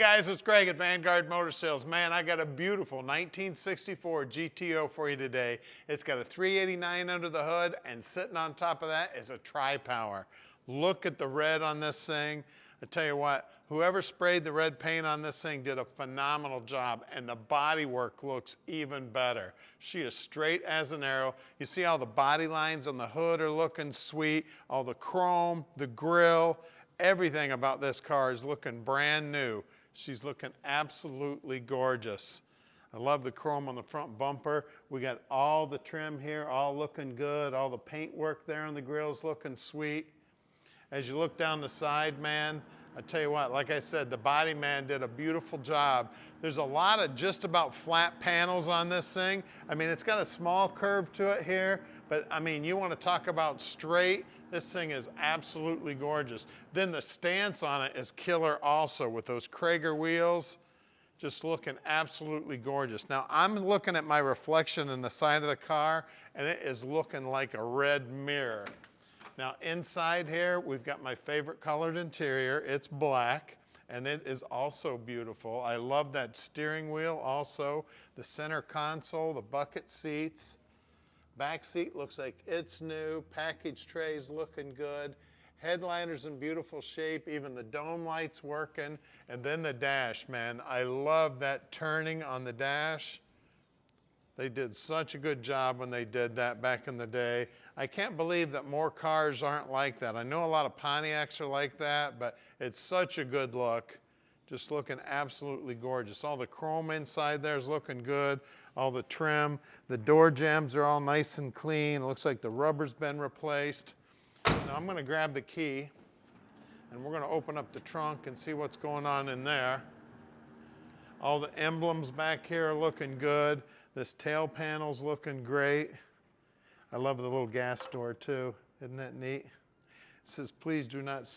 guys, it's Greg at Vanguard Motor Sales. Man, I got a beautiful 1964 GTO for you today. It's got a 389 under the hood, and sitting on top of that is a tri-power. Look at the red on this thing. I tell you what, whoever sprayed the red paint on this thing did a phenomenal job, and the body work looks even better. She is straight as an arrow. You see how the body lines on the hood are looking sweet, all the chrome, the grille, everything about this car is looking brand new. She's looking absolutely gorgeous. I love the chrome on the front bumper. We got all the trim here, all looking good. All the paint work there on the grille's looking sweet. As you look down the side, man, I tell you what, like I said, the body man did a beautiful job. There's a lot of just about flat panels on this thing. I mean, it's got a small curve to it here, but I mean, you want to talk about straight, this thing is absolutely gorgeous. Then the stance on it is killer also with those Krager wheels, just looking absolutely gorgeous. Now, I'm looking at my reflection in the side of the car, and it is looking like a red mirror. Now inside here, we've got my favorite colored interior. It's black, and it is also beautiful. I love that steering wheel also, the center console, the bucket seats. Back seat looks like it's new. Package tray's looking good. Headliner's in beautiful shape, even the dome lights working. And then the dash, man. I love that turning on the dash. They did such a good job when they did that back in the day. I can't believe that more cars aren't like that. I know a lot of Pontiacs are like that, but it's such a good look. Just looking absolutely gorgeous. All the chrome inside there is looking good. All the trim. The door jambs are all nice and clean. It looks like the rubber's been replaced. Now I'm going to grab the key, and we're going to open up the trunk and see what's going on in there. All the emblems back here are looking good. This tail panel's looking great. I love the little gas door too. Isn't that neat? It says, please do not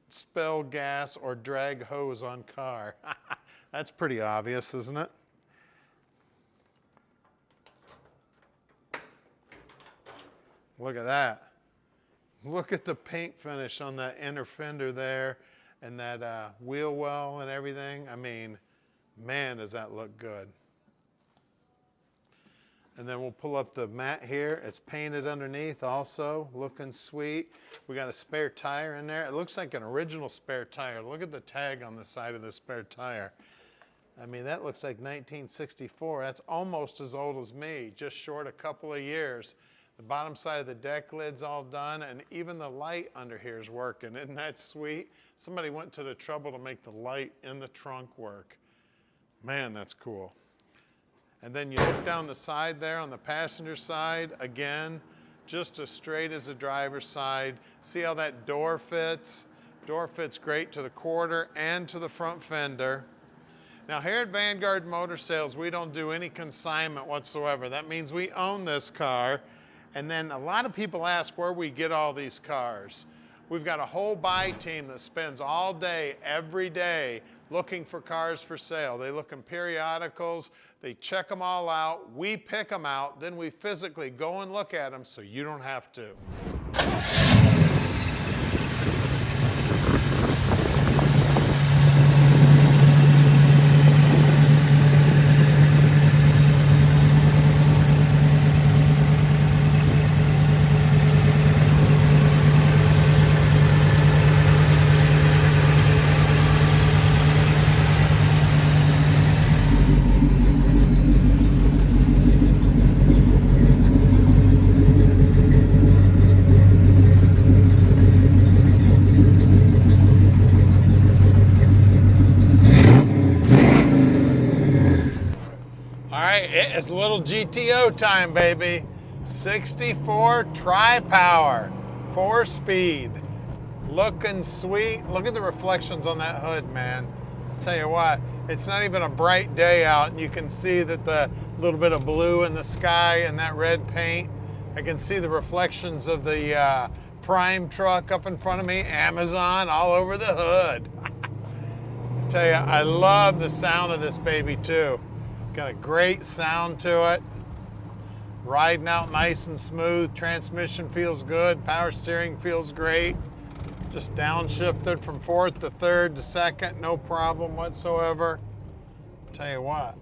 spill gas or drag hose on car. That's pretty obvious, isn't it? Look at that. Look at the paint finish on that inner fender there, and that wheel well and everything. I mean, man, does that look good. And then we'll pull up the mat here. It's painted underneath also, looking sweet. We got a spare tire in there. It looks like an original spare tire. Look at the tag on the side of the spare tire. I mean, that looks like 1964. That's almost as old as me, just short a couple of years. The bottom side of the deck lid's all done, and even the light under here is working. Isn't that sweet? Somebody went to the trouble to make the light in the trunk work. Man, that's cool. And then you look down the side there on the passenger side, again, just as straight as the driver's side. See how that door fits? Door fits great to the quarter and to the front fender. Now here at Vanguard Motor Sales, we don't do any consignment whatsoever. That means we own this car. And then a lot of people ask where we get all these cars. We've got a whole buy team that spends all day, every day, looking for cars for sale. They look in periodicals, they check them all out, we pick them out, then we physically go and look at them so you don't have to. It's little GTO time, baby. 64 tri-power, 4-speed, looking sweet. Look at the reflections on that hood, man. I'll tell you what, it's not even a bright day out, and you can see that the little bit of blue in the sky and that red paint. I can see the reflections of the Prime truck up in front of me, Amazon all over the hood. I tell you, I love the sound of this baby too. Got a great sound to it. Riding out nice and smooth. Transmission feels good. Power steering feels great. Just downshifted from fourth to third to second, no problem whatsoever. Tell you what,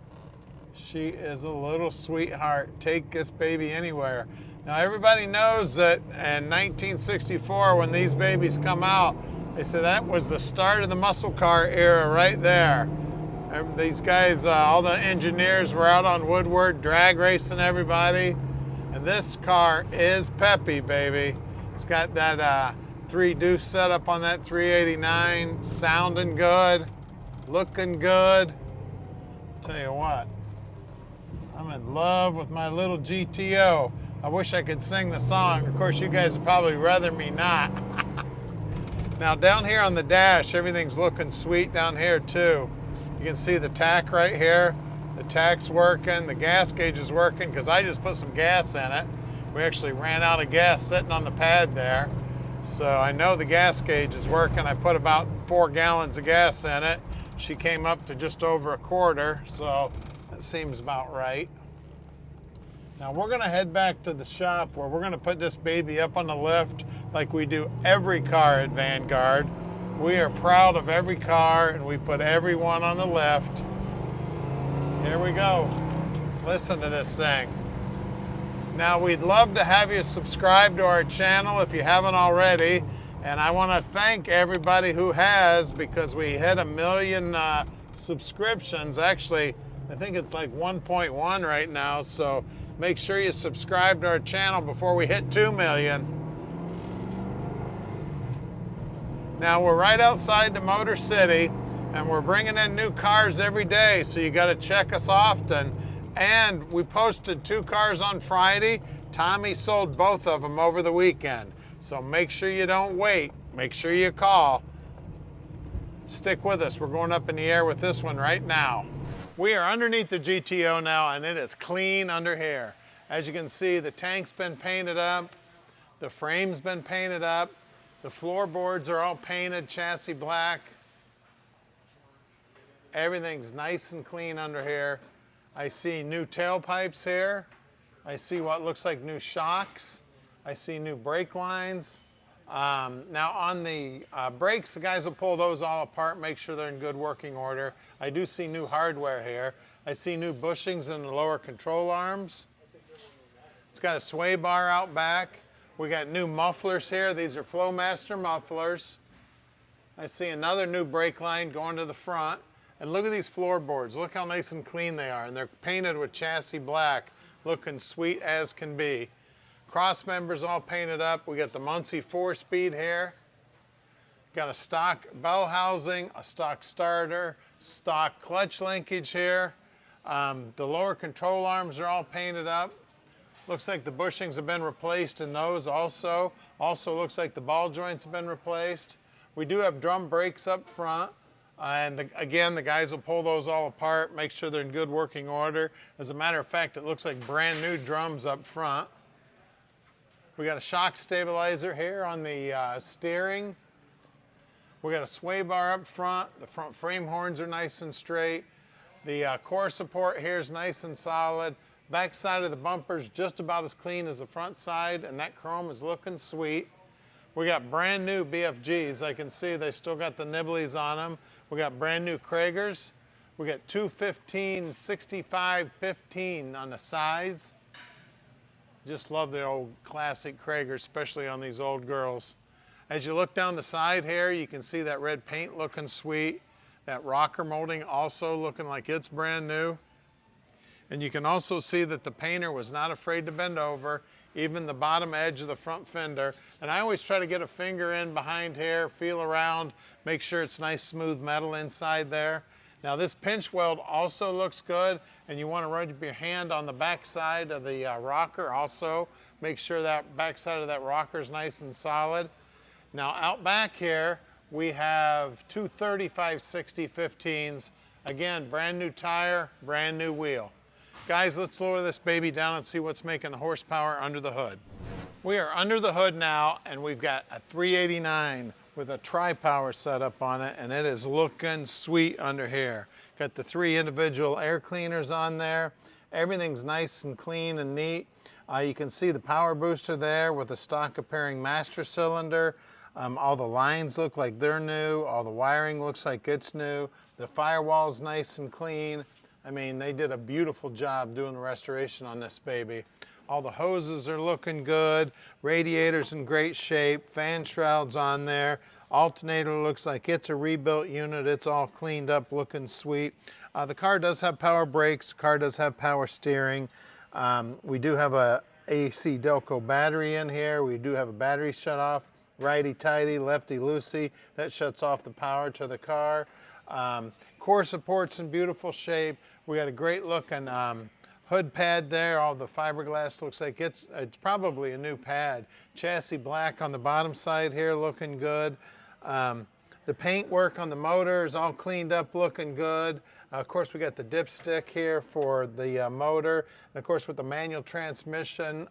she is a little sweetheart. Take this baby anywhere. Now everybody knows that in 1964 when these babies come out, they say that was the start of the muscle car era right there. And these guys, all the engineers were out on Woodward drag racing everybody. And this car is peppy, baby. It's got that 3-deuce setup on that 389, sounding good, looking good. Tell you what, I'm in love with my little GTO. I wish I could sing the song. Of course, you guys would probably rather me not. Now down here on the dash, everything's looking sweet down here too. You can see the tack right here. The tack's working, the gas gauge is working because I just put some gas in it. We actually ran out of gas sitting on the pad there. So I know the gas gauge is working. I put about 4 gallons of gas in it. She came up to just over a quarter, so that seems about right. Now we're gonna head back to the shop where we're gonna put this baby up on the lift like we do every car at Vanguard. We are proud of every car and we put every one on the lift. Here we go. Listen to this thing. Now we'd love to have you subscribe to our channel if you haven't already. And I want to thank everybody who has, because we hit 1 million subscriptions. Actually, I think it's like 1.1 right now. So make sure you subscribe to our channel before we hit 2 million. Now we're right outside the Motor City and we're bringing in new cars every day. So you got to check us often. And we posted 2 cars on Friday. Tommy sold both of them over the weekend. So make sure you don't wait. Make sure you call. Stick with us. We're going up in the air with this one right now. We are underneath the GTO now and it is clean under here. As you can see, the tank's been painted up. The frame's been painted up. The floorboards are all painted, chassis black. Everything's nice and clean under here. I see new tailpipes here. I see what looks like new shocks. I see new brake lines. Now on the brakes, the guys will pull those all apart, make sure they're in good working order. I do see new hardware here. I see new bushings in the lower control arms. It's got a sway bar out back. We got new mufflers here. These are Flowmaster mufflers. I see another new brake line going to the front. And look at these floorboards. Look how nice and clean they are. And they're painted with chassis black, looking sweet as can be. Cross members all painted up. We got the Muncie 4-speed here. Got a stock bell housing, a stock starter, stock clutch linkage here. The lower control arms are all painted up. Looks like the bushings have been replaced in those also. Also looks like the ball joints have been replaced. We do have drum brakes up front. And again, the guys will pull those all apart, make sure they're in good working order. As a matter of fact, it looks like brand new drums up front. We got a shock stabilizer here on the steering. We got a sway bar up front. The front frame horns are nice and straight. The core support here is nice and solid. Back side of the bumper is just about as clean as the front side, and that chrome is looking sweet. We got brand new BFGs. I can see they still got the nibblies on them. We got brand new Kragers. We got 215, 65, 15 on the sides. Just love the old classic Kragers, especially on these old girls. As you look down the side here, you can see that red paint looking sweet. That rocker molding also looking like it's brand new. And you can also see that the painter was not afraid to bend over, even the bottom edge of the front fender. And I always try to get a finger in behind here, feel around, make sure it's nice smooth metal inside there. Now this pinch weld also looks good, and you want to run your hand on the back side of the rocker also. Make sure that back side of that rocker is nice and solid. Now out back here, we have two 35/60 15s. Again, brand new tire, brand new wheel. Guys, let's lower this baby down and see what's making the horsepower under the hood. We are under the hood now, and we've got a 389 with a tri-power setup on it, and it is looking sweet under here. Got the 3 individual air cleaners on there. Everything's nice and clean and neat. You can see the power booster there with the stock appearing master cylinder. All the lines look like they're new. All the wiring looks like it's new. The firewall's nice and clean. I mean, they did a beautiful job doing the restoration on this baby. All the hoses are looking good. Radiator's in great shape. Fan shrouds on there. Alternator looks like it's a rebuilt unit. It's all cleaned up, looking sweet. The car does have power brakes. The car does have power steering. We do have a AC Delco battery in here. We do have a battery shut off. Righty-tighty, lefty-loosey. That shuts off the power to the car. Core support's in beautiful shape. We got a great looking hood pad there. All the fiberglass looks like it's probably a new pad. Chassis black on the bottom side here, looking good. The paint work on the motor is all cleaned up, looking good. Of course, we got the dipstick here for the motor. And of course, with the manual transmission,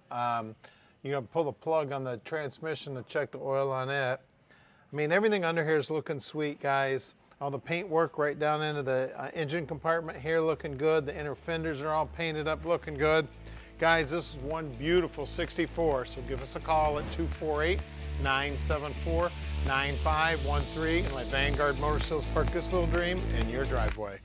you gotta pull the plug on the transmission to check the oil on it. I mean, everything under here is looking sweet, guys. All the paint work right down into the engine compartment here looking good. The inner fenders are all painted up, looking good. Guys, this is one beautiful 64, so give us a call at 248-974-9513 and let Vanguard Motor Sales park this little dream in your driveway.